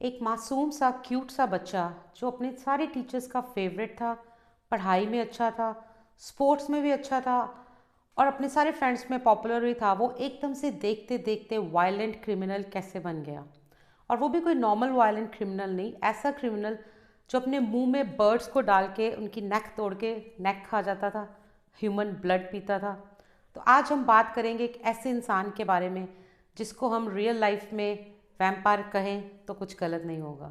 एक मासूम सा क्यूट सा बच्चा जो अपने सारे टीचर्स का फेवरेट था, पढ़ाई में अच्छा था, स्पोर्ट्स में भी अच्छा था और अपने सारे फ्रेंड्स में पॉपुलर भी था, वो एकदम से देखते देखते वायलेंट क्रिमिनल कैसे बन गया। और वो भी कोई नॉर्मल वायलेंट क्रिमिनल नहीं, ऐसा क्रिमिनल जो अपने मुंह में बर्ड्स को डाल के उनकी नेक तोड़ के नेक खा जाता था, ह्यूमन ब्लड पीता था। तो आज हम बात करेंगे एक ऐसे इंसान के बारे में जिसको हम रियल लाइफ में वैम्पायर कहें तो कुछ गलत नहीं होगा।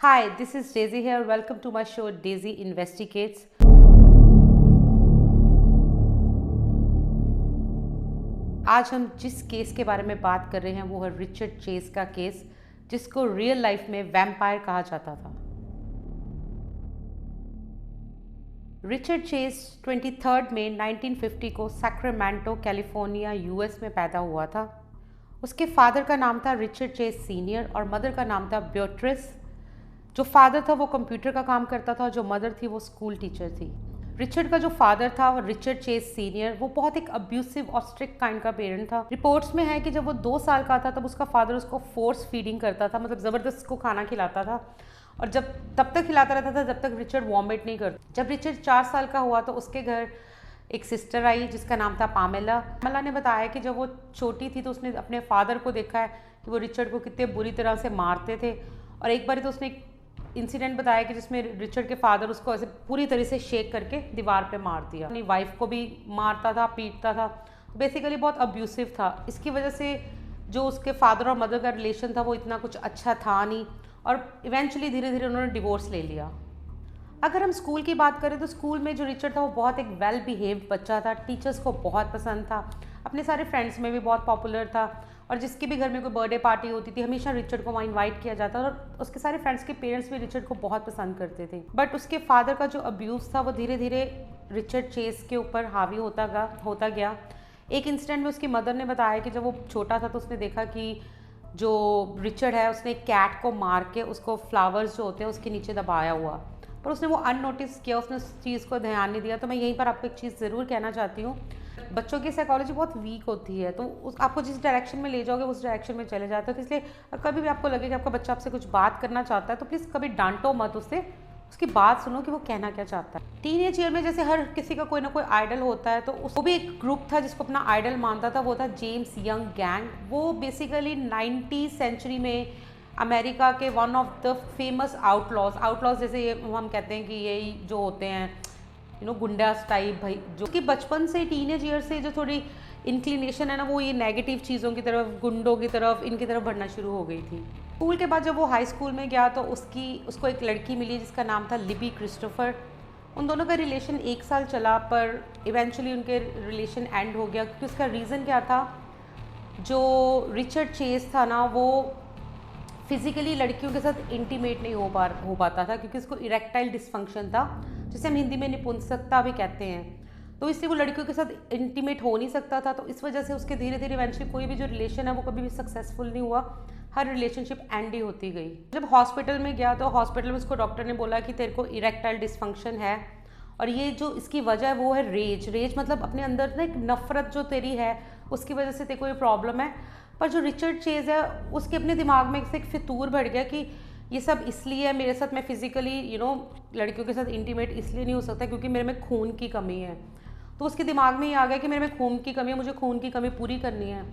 Hi, this is Daisy here. Welcome to my show Daisy investigates. आज हम जिस केस के बारे में बात कर रहे हैं वो है रिचर्ड चेज का केस, जिसको रियल लाइफ में वैम्पायर कहा जाता था। रिचर्ड चेज 23 मई 1950 को सैक्रामेंटो, कैलिफोर्निया, यूएस में पैदा हुआ था। उसके फादर का नाम था रिचर्ड चेज सीनियर और मदर का नाम था बेट्रिस। जो फादर था वो कंप्यूटर का काम करता था, जो मदर थी वो स्कूल टीचर थी। रिचर्ड का जो फादर था रिचर्ड चेज सीनियर, वो बहुत एक अब्यूसिव और स्ट्रिक्ट काइंड का पेरेंट था। रिपोर्ट्स में है कि जब वो 2 साल का था तब उसका फादर उसको फोर्स फीडिंग करता था, मतलब ज़बरदस्त उसको खाना खिलाता था और जब तब तक खिलाता रहता था जब तक रिचर्ड वॉमिट नहीं करता। जब रिचर्ड 4 साल का हुआ तो उसके घर एक सिस्टर आई जिसका नाम था पामेला। पामेला ने बताया कि जब वो छोटी थी तो उसने अपने फादर को देखा है कि वो रिचर्ड को कितने बुरी तरह से मारते थे। और एक बार तो उसने एक इंसिडेंट बताया कि जिसमें रिचर्ड के फादर उसको ऐसे पूरी तरह से शेक करके दीवार पे मार दिया। अपनी वाइफ को भी मारता था, पीटता था, बेसिकली बहुत अब्यूसिव था। इसकी वजह से जो उसके फादर और मदर का रिलेशन था वो इतना कुछ अच्छा था नहीं और इवेंचुअली धीरे धीरे उन्होंने डिवोर्स ले लिया। अगर हम स्कूल की बात करें तो स्कूल में जो रिचर्ड था वो बहुत एक वेल बिहेव्ड बच्चा था, टीचर्स को बहुत पसंद था, अपने सारे फ्रेंड्स में भी बहुत पॉपुलर था और जिसके भी घर में कोई बर्थडे पार्टी होती थी हमेशा रिचर्ड को वहाँ इनवाइट किया जाता था और उसके सारे फ्रेंड्स के पेरेंट्स भी रिचर्ड को बहुत पसंद करते थे। बट उसके फादर का जो अब्यूज़ था वो धीरे धीरे रिचर्ड चेज के ऊपर हावी होता गया। एक इंसिडेंट में उसकी मदर ने बताया कि जब वो छोटा था तो उसने देखा कि जो रिचर्ड है उसने एक कैट को मार के उसको फ्लावर्स जो होते हैं उसके नीचे दबाया हुआ, पर उसने वो अननोटिस किया, उसने उस चीज़ को ध्यान नहीं दिया। तो मैं यहीं पर आपको एक चीज़ ज़रूर कहना चाहती हूँ, बच्चों की साइकोलॉजी बहुत वीक होती है, तो आपको जिस डायरेक्शन में ले जाओगे उस डायरेक्शन में चले जाते हो। तो इसलिए कभी भी आपको लगे कि आपका बच्चा आपसे कुछ बात करना चाहता है तो प्लीज़ कभी डांटो मत उससे, उसकी बात सुनो कि वो कहना क्या चाहता है। टीनेज ईयर में जैसे हर किसी का कोई ना कोई आइडल होता है, तो वो भी एक ग्रुप था जिसको अपना आइडल मानता था, वो था जेम्स यंग गैंग। वो बेसिकली 90th सेंचुरी में अमेरिका के one of the famous outlaws जैसे ये हम कहते हैं कि यही जो होते हैं गुंडास टाइप भाई, जो कि बचपन से टीनेज ईयर से जो थोड़ी इंक्लिनेशन है ना वो ये नेगेटिव चीज़ों की तरफ, गुंडों की तरफ, इनकी तरफ बढ़ना शुरू हो गई थी। स्कूल के बाद जब वो हाई स्कूल में गया तो उसको एक लड़की मिली जिसका नाम था लिबी क्रिस्टोफर। उन दोनों का रिलेशन 1 साल चला पर इवेंचुअली उनके रिलेशन एंड हो गया, क्योंकि उसका रीज़न क्या था, जो रिचर्ड चेज था ना वो फिजिकली लड़कियों के साथ इंटीमेट नहीं हो पाता था, क्योंकि उसको इरेक्टाइल डिसफंक्शन था, जिसे हम हिंदी में निपुंसकता भी कहते हैं। तो इसलिए वो लड़कियों के साथ इंटीमेट हो नहीं सकता था, तो इस वजह से उसके धीरे धीरे इवेंचुअली कोई भी जो रिलेशन है वो कभी भी सक्सेसफुल नहीं हुआ, हर रिलेशनशिप एंड ही होती गई। जब हॉस्पिटल में गया तो हॉस्पिटल में उसको डॉक्टर ने बोला कि तेरे को इरेक्टाइल डिसफंक्शन है और ये जो इसकी वजह है वो है रेज मतलब अपने अंदर ना एक नफरत जो तेरी है उसकी वजह से तेरे को ये प्रॉब्लम है। पर जो रिचर्ड चेज है उसके अपने दिमाग में एक फितूर बढ़ गया कि ये सब इसलिए है मेरे साथ, मैं फिजिकली लड़कियों के साथ इंटीमेट इसलिए नहीं हो सकता क्योंकि मेरे में खून की कमी है। तो उसके दिमाग में ये आ गया कि मेरे में खून की कमी है, मुझे खून की कमी पूरी करनी है।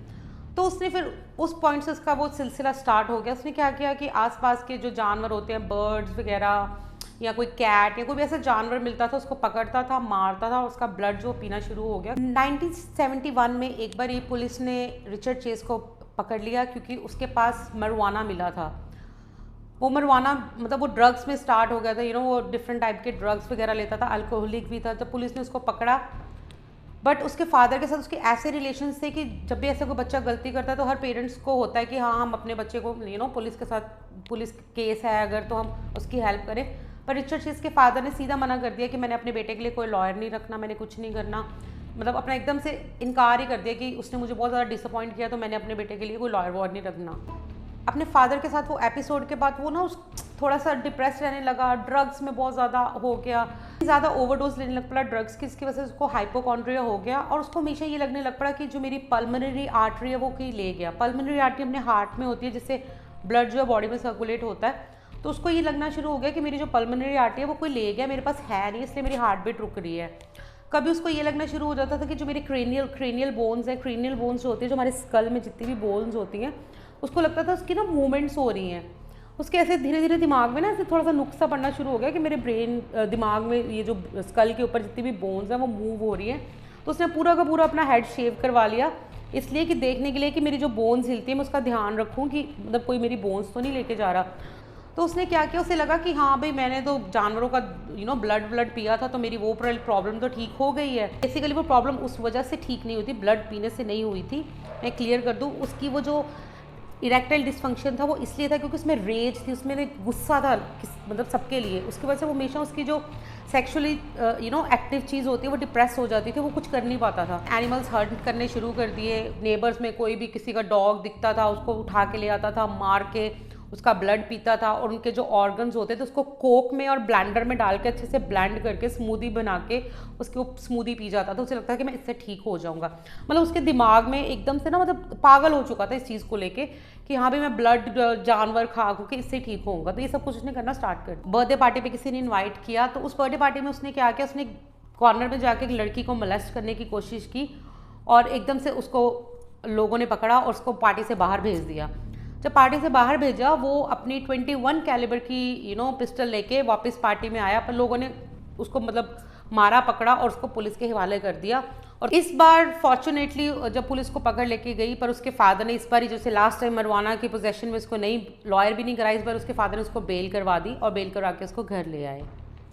तो उसने फिर उस पॉइंट से उसका वो सिलसिला स्टार्ट हो गया। उसने क्या किया कि आसपास के जो जानवर होते हैं, बर्ड्स वगैरह या कोई कैट या कोई भी ऐसा जानवर मिलता था उसको पकड़ता था, मारता था और उसका ब्लड जो पीना शुरू हो गया। 1971 में एक बार ये पुलिस ने रिचर्ड चेज को पकड़ लिया क्योंकि उसके पास मरवाना मिला था। वो मरवाना मतलब वो ड्रग्स में स्टार्ट हो गया था, वो डिफरेंट टाइप के ड्रग्स वगैरह लेता था, अल्कोहलिक भी था। तो पुलिस ने उसको पकड़ा, बट उसके फादर के साथ उसके ऐसे रिलेशन थे कि जब भी ऐसा कोई बच्चा गलती करता है तो हर पेरेंट्स को होता है कि हाँ हम अपने बच्चे को पुलिस के साथ, पुलिस केस है अगर तो हम उसकी हेल्प करें। पर रिचर्ड चेज के फादर ने सीधा मना कर दिया कि मैंने अपने बेटे के लिए कोई लॉयर नहीं रखना, मैंने कुछ नहीं करना, मतलब अपना एकदम से इनकार ही कर दिया कि उसने मुझे बहुत ज़्यादा डिसअपॉइंट किया तो मैंने अपने बेटे के लिए कोई लॉयर वॉयर नहीं रखना। अपने फादर के साथ वो एपिसोड के बाद वो ना उस थोड़ा सा डिप्रेस रहने लगा, ड्रग्स में बहुत ज़्यादा हो गया, ज़्यादा ओवरडोज लेने लग पड़ा ड्रग्स की, इसकी वजह से उसको हाइपोकॉन्ड्रिया हो गया और उसको हमेशा ये लगने लग पड़ा कि जो मेरी पल्मोनरी आर्टरी है वो कहीं ले गया। पल्मोनरी आर्टरी अपने हार्ट में होती है जिससे ब्लड जो है बॉडी में सर्कुलेट होता है, तो उसको ये लगना शुरू हो गया कि मेरी जो पल्मोनरी आर्टरी है वो कोई ले गया, मेरे पास है नहीं, इसलिए मेरी हार्ट बीट रुक रही है। कभी उसको ये लगना शुरू हो जाता था कि जो मेरे क्रेनियल बोन्स है, क्रेनियल बोन्स जो होती है, जो हमारे स्कल में जितनी भी बोन्स होती हैं, उसको लगता था उसकी ना मूवमेंट्स हो रही हैं। उसके ऐसे धीरे धीरे दिमाग में ना ऐसे थोड़ा सा नुक्सा पड़ना शुरू हो गया कि मेरे ब्रेन दिमाग में ये जो स्कल के ऊपर जितनी भी बोन्स हैं वो मूव हो रही हैं। तो उसने पूरा का पूरा अपना हेड शेव करवा लिया, इसलिए कि देखने के लिए कि मेरी जो बोन्स हिलती है मैं उसका ध्यान रखूँ कि मतलब कोई मेरी बोन्स तो नहीं लेके जा रहा। तो उसने क्या किया, उसे लगा कि हाँ भाई मैंने तो जानवरों का ब्लड पिया था तो मेरी वो प्रॉब्लम तो ठीक हो गई है। बेसिकली वो प्रॉब्लम उस वजह से ठीक नहीं हुई थी, ब्लड पीने से नहीं हुई थी। मैं क्लियर कर दूँ, उसकी वो जो इरेक्टाइल डिसफंक्शन था वो इसलिए था क्योंकि उसमें रेज थी, उसमें गुस्सा था मतलब सबके लिए। उसकी वजह से वो हमेशा उसकी जो सेक्सुअली एक्टिव चीज़ होती है वो डिप्रेस हो जाती थी, वो कुछ कर नहीं पाता था। एनिमल्स हर्ट करने शुरू कर दिए, नेबर्स में कोई भी किसी का डॉग दिखता था उसको उठा के ले आता था, मार के उसका ब्लड पीता था और उनके जो ऑर्गन्स होते थे उसको कोक में और ब्लेंडर में डाल के अच्छे से ब्लेंड करके स्मूदी बना के उसके वो स्मूदी पी जाता था। उसे लगता था कि मैं इससे ठीक हो जाऊंगा। मतलब उसके दिमाग में एकदम से ना मतलब पागल हो चुका था इस चीज़ को लेके कि हाँ भाई मैं ब्लड जानवर खा के इससे ठीक होऊंगा। तो ये सब कुछ उसने करना स्टार्ट कर दिया। बर्थडे पार्टी पे किसी ने इन्वाइट किया, तो उस बर्थडे पार्टी में उसने क्या किया, उसने कॉर्नर में जाके एक लड़की को मोलेस्ट करने की कोशिश की और एकदम से उसको लोगों ने पकड़ा और उसको पार्टी से बाहर भेज दिया। जब पार्टी से बाहर भेजा वो अपनी 21 कैलिबर की पिस्टल लेके वापस पार्टी में आया, पर लोगों ने उसको मतलब मारा पकड़ा और उसको पुलिस के हवाले कर दिया। और इस बार फॉर्चुनेटली जब पुलिस को पकड़ लेके गई, पर उसके फादर ने इस बार ही जैसे लास्ट टाइम मरवाना की पोजेशन में उसको नहीं लॉयर भी नहीं कराई, इस बार उसके फादर ने उसको बेल करवा दी और बेल करवा के उसको घर ले आए।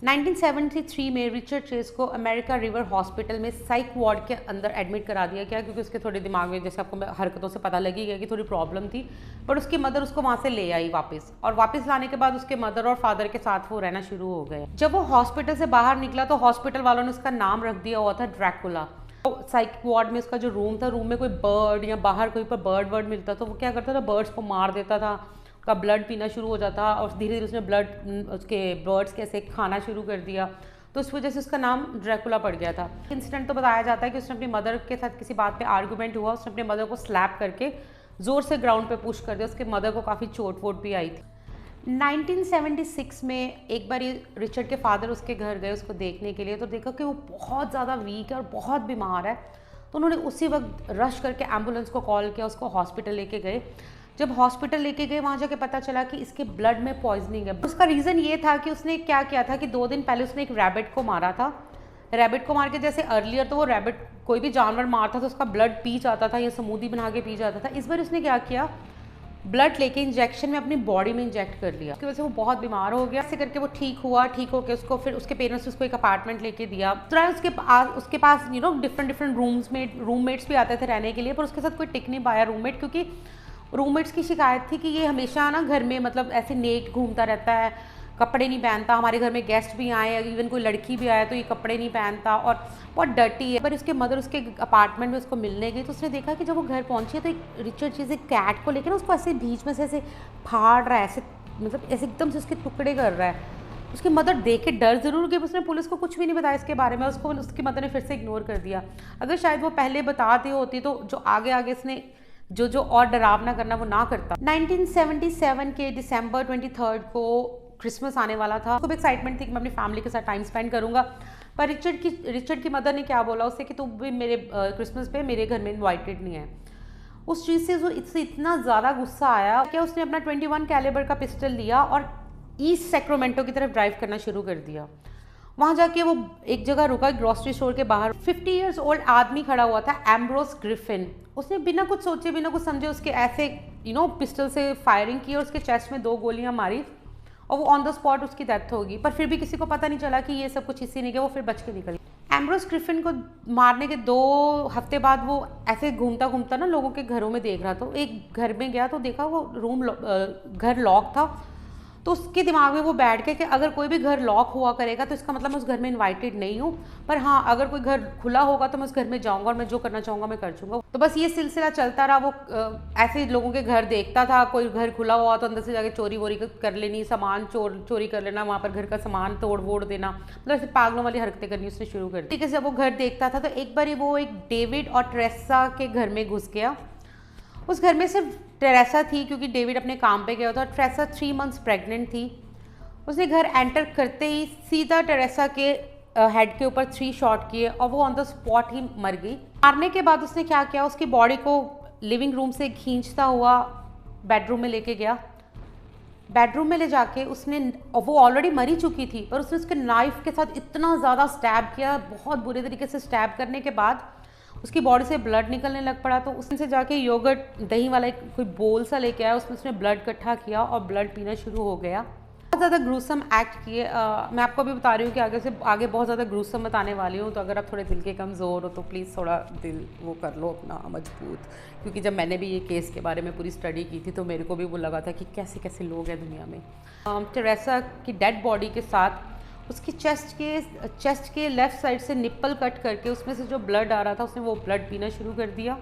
1973 में रिचर्ड चेस को अमेरिका रिवर हॉस्पिटल में साइक वार्ड के अंदर एडमिट करा दिया गया क्योंकि उसके थोड़े दिमाग में जैसे आपको हरकतों से पता लगी गया कि थोड़ी प्रॉब्लम थी। पर उसकी मदर उसको वहाँ से ले आई वापस, और वापस लाने के बाद उसके मदर और फादर के साथ वो रहना शुरू हो गए। जब वो हॉस्पिटल से बाहर निकला तो हॉस्पिटल वालों ने उसका नाम रख दिया हुआ था ड्रैकुला। साइक वार्ड में उसका जो रूम था, रूम में कोई बर्ड या बाहर कोई पर बर्ड मिलता तो वो क्या करता था, बर्ड्स को मार देता था, का ब्लड पीना शुरू हो जाता और धीरे धीरे उसने उसके बर्ड्स के ऐसे खाना शुरू कर दिया। तो इस वजह से उसका नाम ड्रैकुला पड़ गया था। इंसिडेंट तो बताया जाता है कि उसने अपनी मदर के साथ किसी बात पे आर्गूमेंट हुआ, उसने अपने मदर को स्लैप करके ज़ोर से ग्राउंड पे पुश कर दिया, उसके मदर को काफ़ी चोट वोट भी आई थी। 1976 में एक बार रिचर्ड के फादर उसके घर गए उसको देखने के लिए, तो देखा कि वो बहुत ज़्यादा वीक है और बहुत बीमार है। तो उन्होंने उसी वक्त रश करके एम्बुलेंस को कॉल किया, उसको हॉस्पिटल लेके गए। जब हॉस्पिटल लेके गए वहाँ जाके पता चला कि इसके ब्लड में पॉइजनिंग है। उसका रीज़न ये था कि उसने क्या किया था कि 2 दिन पहले उसने एक रैबिट को मारा था। रैबिट को मार के जैसे अर्लियर तो वो रैबिट कोई भी जानवर मारता था उसका ब्लड पी जाता था या स्मूदी बना के पी जाता था। इस बार उसने क्या किया, ब्लड लेके इंजेक्शन में अपनी बॉडी में इंजेक्ट कर लिया। उसकी वजह से वो बहुत बीमार हो गया। ऐसे करके वो ठीक हुआ, ठीक होकर उसको फिर उसके पेरेंट्स उसको एक अपार्टमेंट लेके दिया। उसके पास डिफरेंट रूममेट्स भी आते थे रहने के लिए, पर उसके साथ कोई टिक नहीं पाया रूममेट, क्योंकि रूममेट्स की शिकायत थी कि ये हमेशा ना घर में मतलब ऐसे नेक घूमता रहता है, कपड़े नहीं पहनता। हमारे घर में गेस्ट भी आए, इवन कोई लड़की भी आए तो ये कपड़े नहीं पहनता और बहुत डर्टी है। पर उसके मदर उसके अपार्टमेंट में उसको मिलने गई तो उसने देखा कि जब वो घर पहुंची तो एक रिचर्ड चीज़ एक कैट को लेकर ना उसको ऐसे बीच में से ऐसे फाड़ रहा है, ऐसे मतलब ऐसे एकदम से उसके टुकड़े कर रहा है। उसकी मदर देख के डर ज़रूर गई, उसने पुलिस को कुछ भी नहीं बताया इसके बारे में। उसकी मदर ने फिर से इग्नोर कर दिया। अगर शायद वो पहले बता दी होती तो जो आगे इसने जो और डरावना करना वो ना करता। 1977 के दिसंबर 23 को क्रिसमस आने वाला था। खूब एक्साइटमेंट थी कि मैं अपनी फैमिली के साथ टाइम स्पेंड करूंगा। पर रिचर्ड की मदर ने क्या बोला उसे कि तू भी मेरे क्रिसमस पे मेरे घर में इनवाइटेड नहीं है। उस चीज़ से इससे इतना ज़्यादा गुस्सा आया कि उसने अपना 21 कैलिबर का पिस्टल लिया और ईस्ट सैक्रामेंटो की तरफ ड्राइव करना शुरू कर दिया। वहाँ जाके वो एक जगह रुका, ग्रॉसरी स्टोर के बाहर। 50 ईयर्स ओल्ड आदमी खड़ा हुआ था, एम्ब्रोस ग्रिफिन। उसने बिना कुछ सोचे बिना कुछ समझे उसके ऐसे पिस्टल से फायरिंग की और उसके चेस्ट में 2 गोलियां मारी और वो ऑन द स्पॉट उसकी डेथ होगी। पर फिर भी किसी को पता नहीं चला कि ये सब कुछ इसी नहीं किया, वो फिर बच के निकली। एम्ब्रोस ग्रिफिन को मारने के 2 हफ्ते बाद वो ऐसे घूमता घूमता ना लोगों के घरों में देख रहा था। एक घर में गया तो देखा वो घर लॉक था। तो उसके दिमाग में वो बैठ के कि अगर कोई भी घर लॉक हुआ करेगा तो इसका मतलब मैं उस घर में इनवाइटेड नहीं हूँ, पर हाँ अगर कोई घर खुला होगा तो मैं उस घर में जाऊँगा और मैं जो करना चाहूँगा मैं कर दूँगा। तो बस ये सिलसिला चलता रहा। वो ऐसे लोगों के घर देखता था, कोई घर खुला हुआ तो अंदर से जाके चोरी वोरी कर लेनी, सामान चोरी कर लेना, वहाँ पर घर का सामान तोड़ वोड़ देना, मतलब ऐसे पागलों वाली हरकतें करनी उसने शुरू कर दी। ठीक है, जब वो घर देखता था तो एक बार वो एक डेविड और ट्रेसा के घर में घुस गया। उस घर में सिर्फ टेरेसा थी क्योंकि डेविड अपने काम पे गया था। ट्रेसा 3 मंथ्स प्रेग्नेंट थी। उसने घर एंटर करते ही सीधा टेरेसा के हेड के ऊपर 3 शॉट किए और वो ऑन द स्पॉट ही मर गई। मारने के बाद उसने क्या किया, उसकी बॉडी को लिविंग रूम से खींचता हुआ बेडरूम में लेके गया। बेडरूम में ले जाके उसने, वो ऑलरेडी मरी चुकी थी, पर उसने उसके नाइफ के साथ इतना ज़्यादा स्टैब किया, बहुत बुरे तरीके से स्टैब करने के बाद उसकी बॉडी से ब्लड निकलने लग पड़ा। तो उसने जाके योगर्ट दही वाला एक कोई बोल सा लेके आया, उसमें उसने ब्लड इकट्ठा किया और ब्लड पीना शुरू हो गया। बहुत ज़्यादा ग्रूसम एक्ट किए। मैं आपको अभी बता रही हूँ कि आगे बहुत ज़्यादा ग्रूसम बताने वाली हूँ, तो अगर आप थोड़े दिल के कमज़ोर हो तो प्लीज़ थोड़ा दिल वो कर लो अपना मजबूत, क्योंकि जब मैंने भी ये केस के बारे में पूरी स्टडी की थी तो मेरे को भी वो लगा था कि कैसे कैसे लोग हैं दुनिया में। टेरेसा की डेड बॉडी के साथ उसकी चेस्ट के लेफ़्ट साइड से निप्पल कट करके उसमें से जो ब्लड आ रहा था उसने वो ब्लड पीना शुरू कर दिया।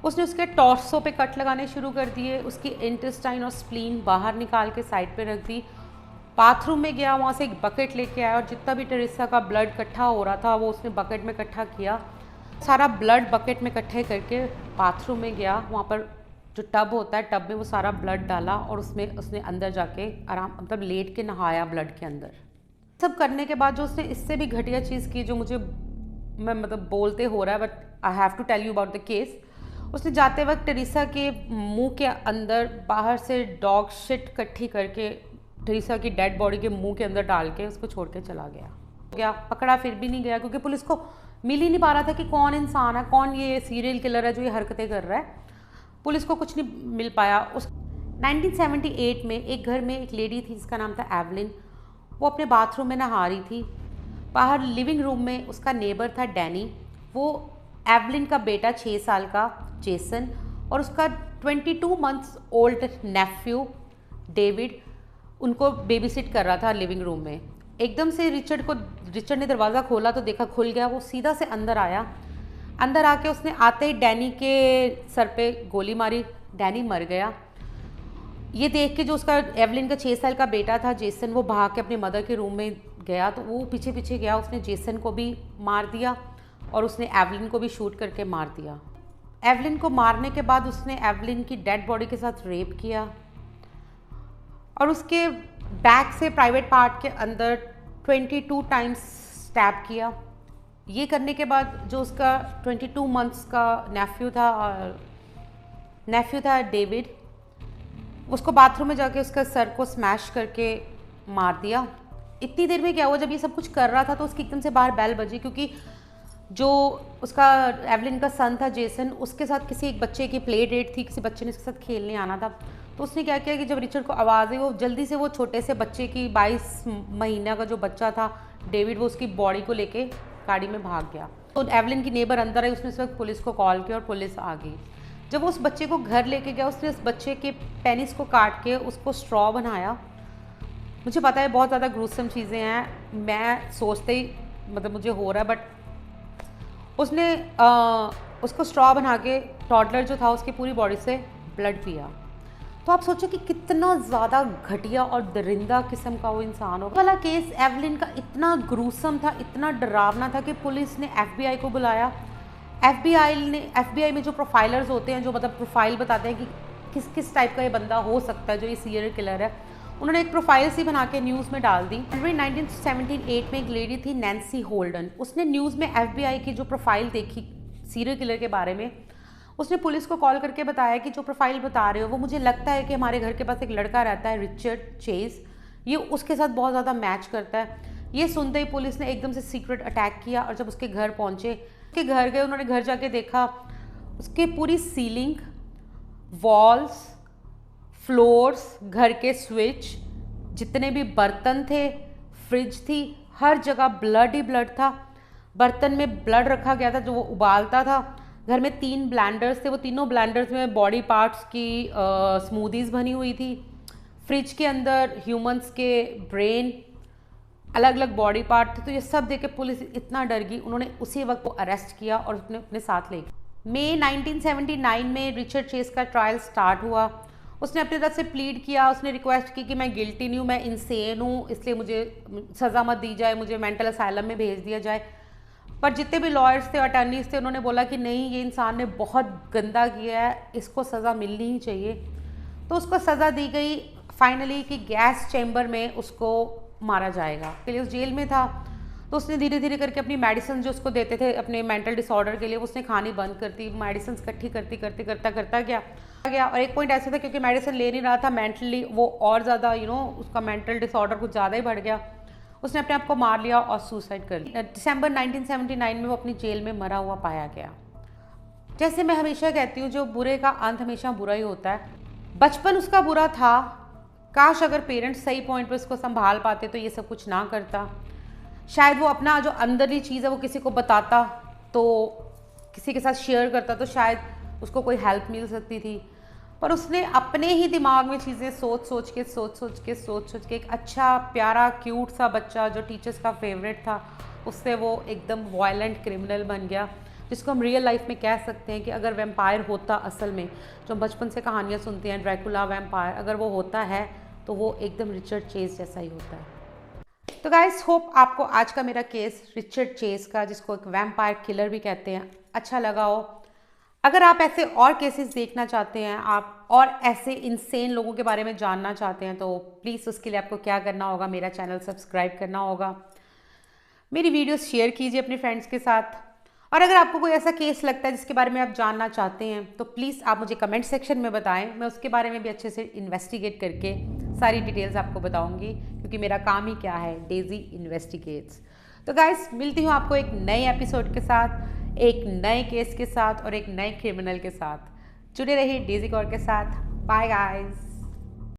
उसने उसके टॉर्सो पे कट लगाने शुरू कर दिए। उसकी इंटेस्टाइन और स्प्लीन बाहर निकाल के साइड पे रख दी। बाथरूम में गया, वहाँ से एक बकेट लेके आया और जितना भी टेरेसा का ब्लड इकट्ठा हो रहा था वो उसने बकेट में इकट्ठा किया। सारा ब्लड बकेट में इकट्ठे करके बाथरूम में गया, वहाँ पर जो टब होता है टब में वो सारा ब्लड डाला और उसमें उसने अंदर जाके आराम मतलब लेट के नहाया ब्लड के अंदर। सब करने के बाद जो उसने इससे भी घटिया चीज़ की, जो मुझे मैं मतलब बोलते हो रहा है but I have to tell you about the case. उसने जाते वक्त टेरेसा के मुंह के अंदर बाहर से डॉग शिट इकट्ठी करके टेरेसा की डेड बॉडी के मुंह के अंदर डाल के उसको छोड़ के चला गया। पकड़ा फिर भी नहीं गया क्योंकि पुलिस को मिल ही नहीं पा रहा था कि कौन इंसान है, कौन ये सीरियल किलर है जो ये हरकतें कर रहा है। पुलिस को कुछ नहीं मिल पाया। उस 1978 में एक घर में एक लेडी थी जिसका नाम था एवलिन। वो अपने बाथरूम में नहा रही थी। बाहर लिविंग रूम में उसका नेबर था डैनी। वो एवलिन का बेटा 6 साल का जेसन और उसका 22 मंथ्स ओल्ड नेफ्यू डेविड उनको बेबीसिट कर रहा था लिविंग रूम में। एकदम से रिचर्ड ने दरवाज़ा खोला तो देखा खुल गया। वो सीधा से अंदर आया। अंदर आके उसने आते ही डैनी के सर पे गोली मारी। डैनी मर गया। ये देख के जो उसका एवलिन का 6 साल का बेटा था जेसन, वो भाग के अपने मदर के रूम में गया तो वो पीछे पीछे गया। उसने जेसन को भी मार दिया और उसने एवलिन को भी शूट करके मार दिया। एवलिन को मारने के बाद उसने एवलिन की डेड बॉडी के साथ रेप किया और उसके बैक से प्राइवेट पार्ट के अंदर 22 टाइम्स स्टैब किया। ये करने के बाद जो उसका 22 मंथ्स का नेफ्यू था डेविड, उसको बाथरूम में जाके उसका सर को स्मैश करके मार दिया। इतनी देर में क्या हुआ, जब ये सब कुछ कर रहा था तो उसकी एकदम से बाहर बेल बजी, क्योंकि जो उसका एवलिन का सन था जेसन, उसके साथ किसी एक बच्चे की प्ले डेट थी, किसी बच्चे ने उसके साथ खेलने आना था। तो उसने क्या किया कि जब रिचर्ड को आवाज़ आई वो जल्दी से वो छोटे से बच्चे की 22 महीना का जो बच्चा था डेविड, वो उसकी बॉडी को लेके गाड़ी में भाग गया। तो एवलिन की नेबर अंदर आई, उसने उस वक्त पुलिस को कॉल किया और पुलिस आ गई। जब वो उस बच्चे को घर लेके गया उसने उस बच्चे के पेनिस को काट के उसको स्ट्रॉ बनाया। मुझे पता है बहुत ज़्यादा ग्रूसम चीज़ें हैं, मैं सोचते ही मतलब मुझे हो रहा है, बट उसने उसको स्ट्रॉ बना के टॉडलर जो था उसकी पूरी बॉडी से ब्लड पिया। तो आप सोचो कि कितना ज़्यादा घटिया और दरिंदा किस्म का वो इंसान हो। वाला केस एवलिन का इतना ग्रूसम था, इतना डरावना था कि पुलिस ने FBI को बुलाया। FBI में जो प्रोफाइलर्स होते हैं, जो मतलब प्रोफाइल बताते हैं कि किस किस टाइप का ये बंदा हो सकता है जो ये सीरियल किलर है, उन्होंने एक प्रोफाइल सी बना के न्यूज़ में डाल दी। जनवरी 1978 में एक लेडी थी नैन्सी होल्डन, उसने न्यूज़ में FBI की जो प्रोफाइल देखी सीरियल किलर के बारे में, उसने पुलिस को कॉल करके बताया कि जो प्रोफाइल बता रहे हो वो मुझे लगता है कि हमारे घर के पास एक लड़का रहता है रिचर्ड चेज, ये उसके साथ बहुत ज़्यादा मैच करता है। ये सुनते ही पुलिस ने एकदम से सीक्रेट अटैक किया और जब उसके घर पहुँचे, उसके घर गए, उन्होंने घर जाके देखा उसके पूरी सीलिंग, वॉल्स, फ्लोर्स, घर के स्विच, जितने भी बर्तन थे, फ्रिज थी, हर जगह ब्लड ही ब्लड था। बर्तन में ब्लड रखा गया था जो वो उबालता था। घर में 3 ब्लेंडर्स थे, वो तीनों ब्लेंडर्स में बॉडी पार्ट्स की स्मूदीज़ बनी हुई थी। फ्रिज के अंदर ह्यूमंस के ब्रेन, अलग अलग बॉडी पार्ट थे। तो ये सब देख के पुलिस इतना डर गई, उन्होंने उसी वक्त को अरेस्ट किया और उसने अपने साथ ले गया। मई 1979 में रिचर्ड चेस का ट्रायल स्टार्ट हुआ। उसने अपनी तरफ से प्लीड किया, उसने रिक्वेस्ट की कि मैं गिल्टी नहीं हूँ, मैं इंसेन हूँ, इसलिए मुझे सज़ा मत दी जाए, मुझे मेंटल असाइलम में भेज दिया जाए। पर जितने भी लॉयर्स थे, अटर्नीज थे, उन्होंने बोला कि नहीं, ये इंसान ने बहुत गंदा किया है, इसको सज़ा मिलनी ही चाहिए। तो उसको सज़ा दी गई फाइनली कि गैस चैम्बर में उसको मारा जाएगा। पहले उस जेल में था, तो उसने धीरे धीरे करके अपनी मेडिसिन जो उसको देते थे अपने मेंटल डिसऑर्डर के लिए, उसने खानी बंद करती, मेडिसिन इकट्ठी करती करते करता गया। और एक पॉइंट ऐसा था क्योंकि मेडिसिन ले नहीं रहा था, मेंटली वो और ज़्यादा उसका मेंटल डिसऑर्डर कुछ ज़्यादा ही बढ़ गया। उसने अपने आप को मार लिया और सुसाइड कर लिया। दिसंबर 1979 में वो अपनी जेल में मरा हुआ पाया गया। जैसे मैं हमेशा कहती हूँ, जो बुरे का अंत हमेशा बुरा ही होता है। बचपन उसका बुरा था, काश अगर पेरेंट्स सही पॉइंट पर उसको संभाल पाते तो ये सब कुछ ना करता। शायद वो अपना जो अंदरली चीज़ है वो किसी को बताता, तो किसी के साथ शेयर करता, तो शायद उसको कोई हेल्प मिल सकती थी। पर उसने अपने ही दिमाग में चीज़ें सोच सोच के एक अच्छा प्यारा क्यूट सा बच्चा जो टीचर्स का फेवरेट था, उससे वो एकदम वायलेंट क्रिमिनल बन गया, जिसको हम रियल लाइफ में कह सकते हैं कि अगर वैम्पायर होता असल में, जो हम बचपन से कहानियाँ सुनते हैं ड्रैकुला वैम्पायर, अगर वो होता है तो वो एकदम रिचर्ड चेस जैसा ही होता है। तो गाइस, होप आपको आज का मेरा केस रिचर्ड चेस का, जिसको एक वैम्पायर किलर भी कहते हैं, अच्छा लगा हो। अगर आप ऐसे और केसेस देखना चाहते हैं, आप और ऐसे इंसेन लोगों के बारे में जानना चाहते हैं, तो प्लीज़ उसके लिए आपको क्या करना होगा, मेरा चैनल सब्सक्राइब करना होगा, मेरी वीडियोस शेयर कीजिए अपने फ्रेंड्स के साथ। और अगर आपको कोई ऐसा केस लगता है जिसके बारे में आप जानना चाहते हैं, तो प्लीज़ आप मुझे कमेंट सेक्शन में बताएं, मैं उसके बारे में भी अच्छे से इन्वेस्टिगेट करके सारी डिटेल्स आपको बताऊंगी, क्योंकि मेरा काम ही क्या है, डेजी इन्वेस्टिगेट्स। तो गाइस, मिलती हूँ आपको एक नए एपिसोड के साथ, एक नए केस के साथ और एक नए क्रिमिनल के साथ। जुड़े रहिए डेजी कौर के साथ। Bye guys.